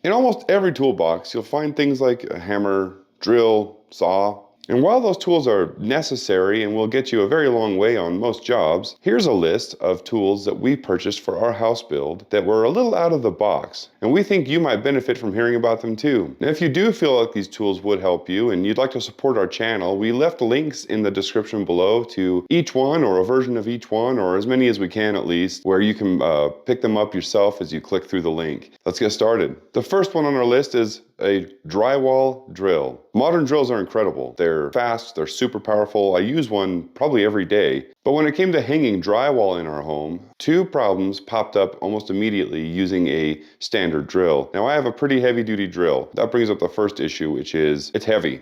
In almost every toolbox, you'll find things like a hammer, drill, saw. And while those tools are necessary and will get you a very long way on most jobs, here's a list of tools that we purchased for our house build that were a little out of the box, and we think you might benefit from hearing about them too. Now, if you do feel like these tools would help you and you'd like to support our channel, we left links in the description below to each one, or a version of each one, or as many as we can at least, where you can pick them up yourself as you click through the link. Let's get started. The first one on our list is a drywall drill. Modern drills are incredible. They're fast, they're super powerful. I use one probably every day. But when it came to hanging drywall in our home, two problems popped up almost immediately using a standard drill. Now, I have a pretty heavy duty drill. That brings up the first issue, which is it's heavy.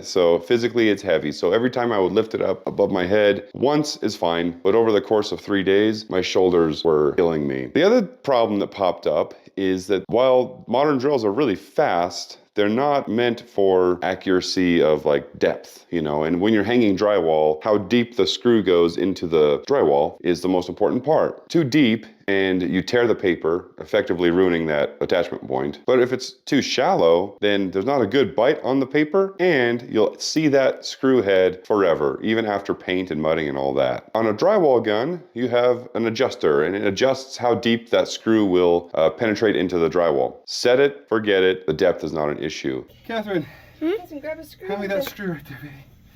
So physically it's heavy. So every time I would lift it up above my head, once is fine, but over the course of 3 days, my shoulders were killing me. The other problem that popped up is that while modern drills are really fast, they're not meant for accuracy of like depth, you know, and when you're hanging drywall, how deep the screw goes into the drywall is the most important part. Too deep and you tear the paper, effectively ruining that attachment point. But if it's too shallow, then there's not a good bite on the paper and you'll see that screw head forever, even after paint and mudding and all that. On a drywall gun, you have an adjuster and it adjusts how deep that screw will penetrate into the drywall. Set it, forget it, the depth is not an issue. Catherine, Grab a screw. hand me that screw right there, baby.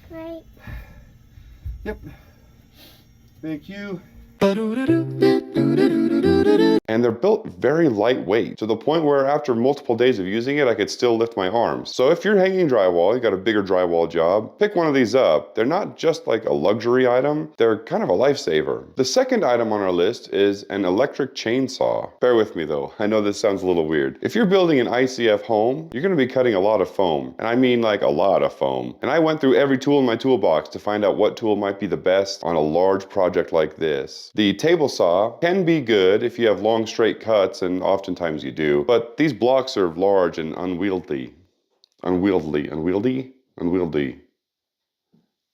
Right. Yep. Thank you. And they're built very lightweight, to the point where after multiple days of using it, I could still lift my arms. So if you're hanging drywall, you got a bigger drywall job, pick one of these up. They're not just like a luxury item, they're kind of a lifesaver. The second item on our list is an electric chainsaw. Bear with me though, I know this sounds a little weird. If you're building an ICF home, you're gonna be cutting a lot of foam, and I mean like a lot of foam. And I went through every tool in my toolbox to find out what tool might be the best on a large project like this. The table saw can be good if you have long straight cuts, and oftentimes you do, but these blocks are large and unwieldy. Unwieldy?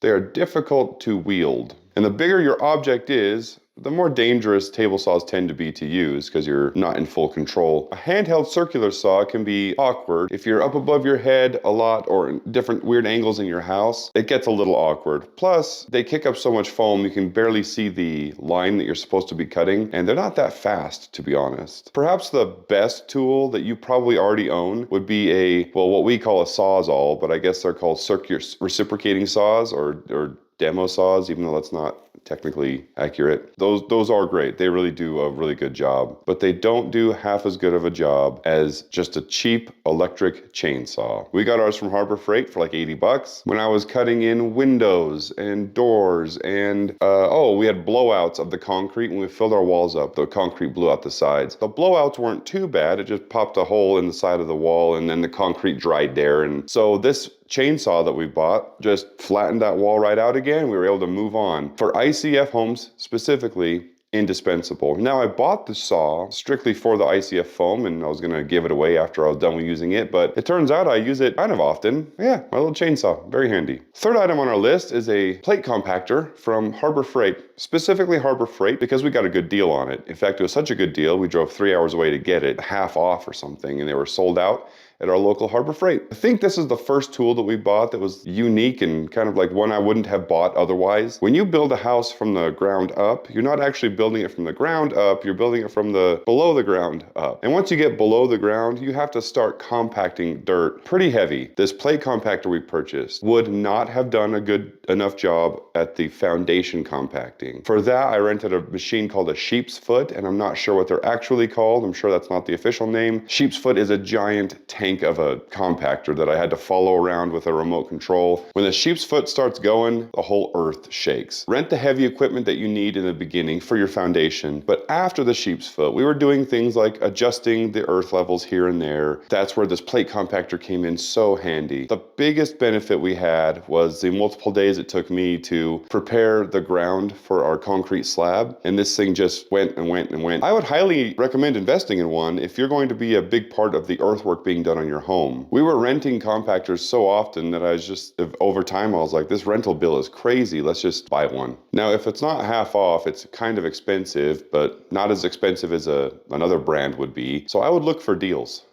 They are difficult to wield. And the bigger your object is, the more dangerous table saws tend to be to use because you're not in full control. A handheld circular saw can be awkward. If you're up above your head a lot or in different weird angles in your house, it gets a little awkward. Plus, they kick up so much foam you can barely see the line that you're supposed to be cutting, and they're not that fast, to be honest. Perhaps the best tool that you probably already own would be a, well, what we call a sawzall, but I guess they're called circular reciprocating saws or demo saws, even though that's not technically accurate. Those are great. They really do a really good job, but they don't do half as good of a job as just a cheap electric chainsaw. We got ours from Harbor Freight for like 80 bucks. When I was cutting in windows and doors and, we had blowouts of the concrete when we filled our walls up. The concrete blew out the sides. The blowouts weren't too bad. It just popped a hole in the side of the wall and then the concrete dried there. And so this chainsaw that we bought just flattened that wall right out again. We were able to move on. For ICF homes specifically, indispensable. Now, I bought the saw strictly for the ICF foam and I was gonna give it away after I was done with using it, but it turns out I use it kind of often. Yeah, my little chainsaw, very handy. Third item on our list is a plate compactor from Harbor Freight, specifically Harbor Freight because we got a good deal on it. In fact, it was such a good deal, we drove 3 hours away to get it, half off or something, and they were sold out at our local Harbor Freight. I think this is the first tool that we bought that was unique and kind of like one I wouldn't have bought otherwise. When you build a house from the ground up, you're not actually building it from the ground up, you're building it from the below the ground up. And once you get below the ground, you have to start compacting dirt pretty heavy. This plate compactor we purchased would not have done a good enough job at the foundation compacting. For that, I rented a machine called a sheep's foot, and I'm not sure what they're actually called. I'm sure that's not the official name. Sheep's foot is a giant tank of a compactor that I had to follow around with a remote control. When the sheep's foot starts going, the whole earth shakes. Rent the heavy equipment that you need in the beginning for your foundation, but after the sheep's foot, we were doing things like adjusting the earth levels here and there. That's where this plate compactor came in so handy. The biggest benefit we had was the multiple days it took me to prepare the ground for our concrete slab, and this thing just went and went and went. I would highly recommend investing in one if you're going to be a big part of the earthwork being done on your home. We were renting compactors so often that I was just, over time I was like, this rental bill is crazy, let's just buy one. Now, if it's not half off, it's kind of expensive, but not as expensive as another brand would be. So I would look for deals.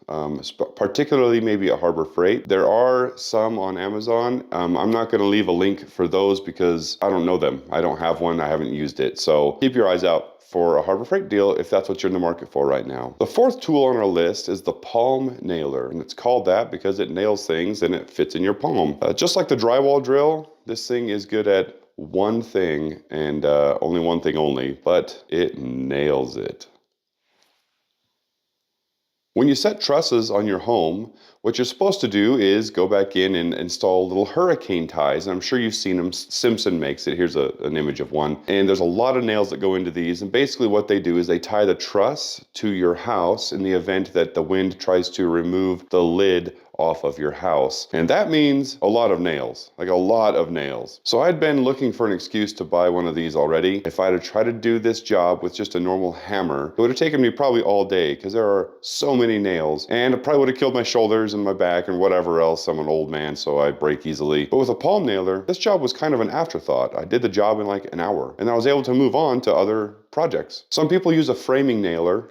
particularly maybe at Harbor Freight. There are some on Amazon. I'm not going to leave a link for those because I don't know them. I don't have one. I haven't used it. So keep your eyes out for a Harbor Freight deal if that's what you're in the market for right now. The fourth tool on our list is the palm nailer, and it's called that because it nails things and it fits in your palm. Just like the drywall drill, this thing is good at one thing and only one thing only, but it nails it. When you set trusses on your home, what you're supposed to do is go back in and install little hurricane ties. And I'm sure you've seen them. Simpson makes it. Here's an image of one. And there's a lot of nails that go into these. And basically what they do is they tie the truss to your house in the event that the wind tries to remove the lid off of your house. And that means a lot of nails, like a lot of nails. So I'd been looking for an excuse to buy one of these already. If I'd have tried to do this job with just a normal hammer, it would have taken me probably all day because there are so many nails, and it probably would have killed my shoulders and my back and whatever else. I'm an old man, so I break easily. But with a palm nailer, this job was kind of an afterthought. I did the job in like an hour, and I was able to move on to other projects. Some people use a framing nailer,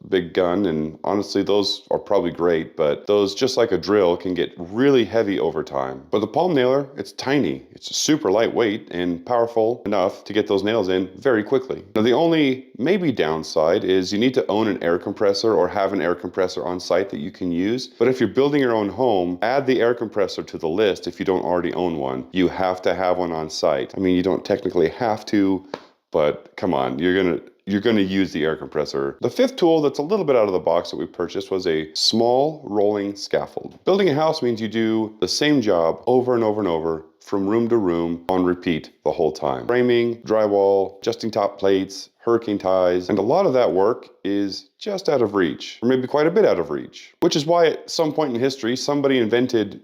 big gun, and honestly those are probably great, but those, just like a drill, can get really heavy over time. But the palm nailer, it's tiny, it's super lightweight and powerful enough to get those nails in very quickly. Now the only maybe downside is you need to own an air compressor or have an air compressor on site that you can use. But if you're building your own home, add the air compressor to the list if you don't already own one. You have to have one on site. I mean, you don't technically have to, but come on, you're gonna use the air compressor. The fifth tool that's a little bit out of the box that we purchased was a small rolling scaffold. Building a house means you do the same job over and over and over from room to room on repeat the whole time. Framing, drywall, adjusting top plates, hurricane ties, and a lot of that work is just out of reach, or maybe quite a bit out of reach. Which is why at some point in history, somebody invented,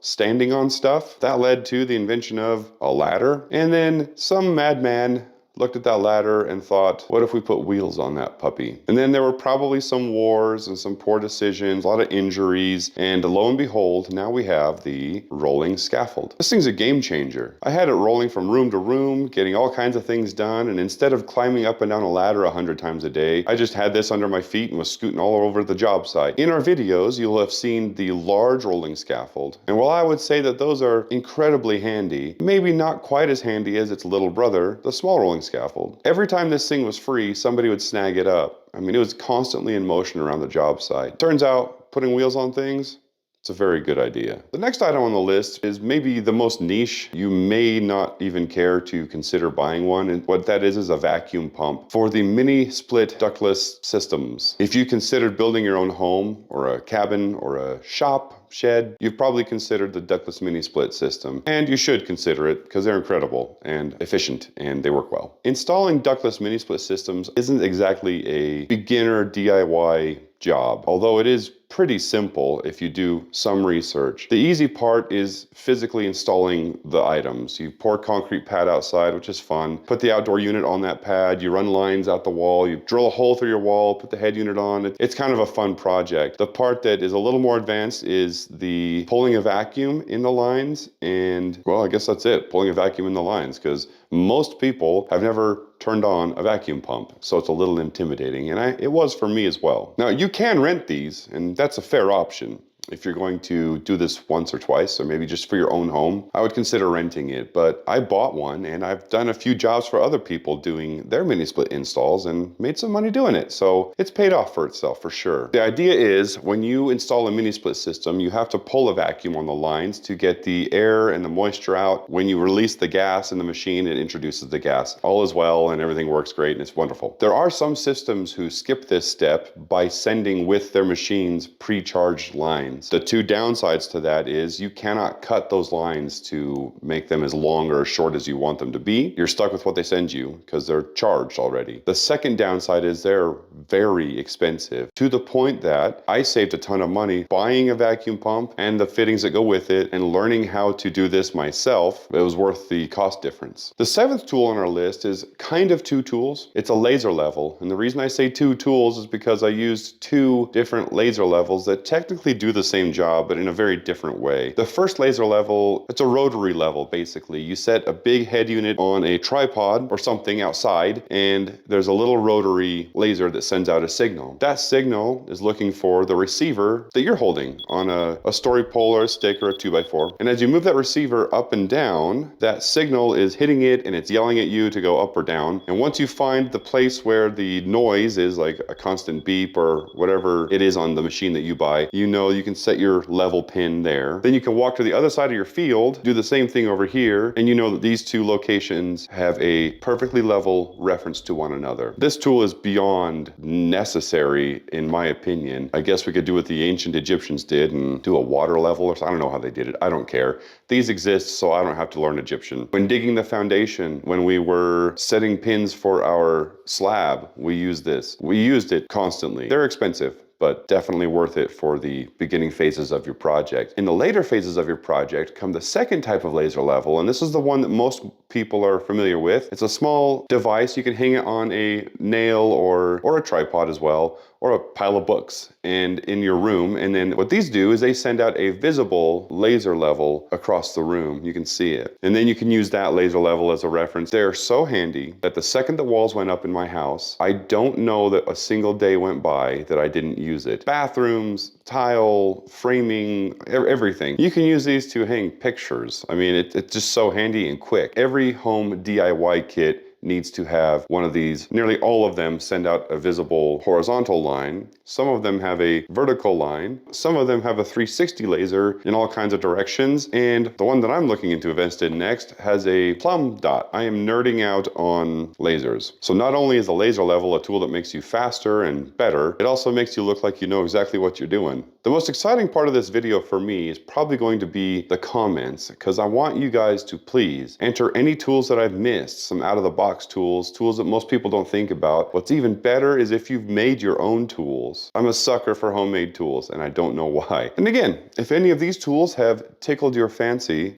standing on stuff. That led to the invention of a ladder, and then some madman looked at that ladder and thought, what if we put wheels on that puppy? And then there were probably some wars and some poor decisions, a lot of injuries, and lo and behold, now we have the rolling scaffold. This thing's a game changer. I had it rolling from room to room, getting all kinds of things done, and instead of climbing up and down a ladder 100 times a day, I just had this under my feet and was scooting all over the job site. In our videos, you'll have seen the large rolling scaffold, and while I would say that those are incredibly handy, maybe not quite as handy as its little brother, the small rolling scaffold. Every time this thing was free, somebody would snag it up. I mean, it was constantly in motion around the job site. Turns out, putting wheels on things, it's a very good idea. The next item on the list is maybe the most niche. You may not even care to consider buying one, and what that is a vacuum pump for the mini split ductless systems. If you considered building your own home or a cabin or a shop, shed, you've probably considered the ductless mini split system, and you should consider it because they're incredible and efficient and they work well. Installing ductless mini split systems isn't exactly a beginner DIY job, although it is pretty simple if you do some research. The easy part is physically installing the items. You pour concrete pad outside, which is fun. Put the outdoor unit on that pad, you run lines out the wall, you drill a hole through your wall, put the head unit on. It's kind of a fun project. The part that is a little more advanced is the pulling a vacuum in the lines, and well, I guess that's it, pulling a vacuum in the lines, because most people have never turned on a vacuum pump, so it's a little intimidating, and it was for me as well. Now, you can rent these, and that's a fair option. If you're going to do this once or twice, or maybe just for your own home, I would consider renting it. But I bought one, and I've done a few jobs for other people doing their mini split installs and made some money doing it. So it's paid off for itself for sure. The idea is when you install a mini split system, you have to pull a vacuum on the lines to get the air and the moisture out. When you release the gas in the machine, it introduces the gas. All is well and everything works great and it's wonderful. There are some systems who skip this step by sending with their machines pre-charged lines. The two downsides to that is you cannot cut those lines to make them as long or as short as you want them to be. You're stuck with what they send you because they're charged already. The second downside is they're very expensive, to the point that I saved a ton of money buying a vacuum pump and the fittings that go with it and learning how to do this myself. It was worth the cost difference. The seventh tool on our list is kind of two tools. It's a laser level, and the reason I say two tools is because I used two different laser levels that technically do the same job, but in a very different way. The first laser level, it's a rotary level basically. You set a big head unit on a tripod or something outside, and there's a little rotary laser that sends out a signal. That signal is looking for the receiver that you're holding on a story pole or a stick or a 2x4. And as you move that receiver up and down, that signal is hitting it and it's yelling at you to go up or down. And once you find the place where the noise is, like a constant beep or whatever it is on the machine that you buy, you know you can set your level pin there. Then you can walk to the other side of your field, do the same thing over here, and you know that these two locations have a perfectly level reference to one another. This tool is beyond necessary in my opinion. I guess we could do what the ancient Egyptians did and do a water level or something. I don't know how they did it. I don't care. These exist so I don't have to learn Egyptian. When digging the foundation, when we were setting pins for our slab, we used this. We used it constantly. They're expensive, but definitely worth it for the beginning phases of your project. In the later phases of your project come the second type of laser level, and this is the one that most people are familiar with. It's a small device. You can hang it on a nail or a tripod as well, or a pile of books and in your room. And then what these do is they send out a visible laser level across the room. You can see it. And then you can use that laser level as a reference. They're so handy that the second the walls went up in my house, I don't know that a single day went by that I didn't use it. Bathrooms, tile, framing, everything. You can use these to hang pictures. I mean, it's just so handy and quick. Every home DIY kit needs to have one of these. Nearly all of them send out a visible horizontal line. Some of them have a vertical line. Some of them have a 360 laser in all kinds of directions. And the one that I'm looking into invest in next has a plumb dot. I am nerding out on lasers. So not only is the laser level a tool that makes you faster and better, it also makes you look like you know exactly what you're doing. The most exciting part of this video for me is probably going to be the comments, because I want you guys to please enter any tools that I've missed, some out of the box tools that most people don't think about. What's even better is if you've made your own tools. I'm a sucker for homemade tools, and I don't know why. And again, if any of these tools have tickled your fancy,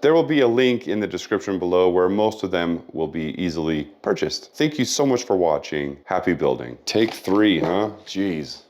there will be a link in the description below where most of them will be easily purchased. Thank you so much for watching. Happy building. Take 3, huh? Jeez.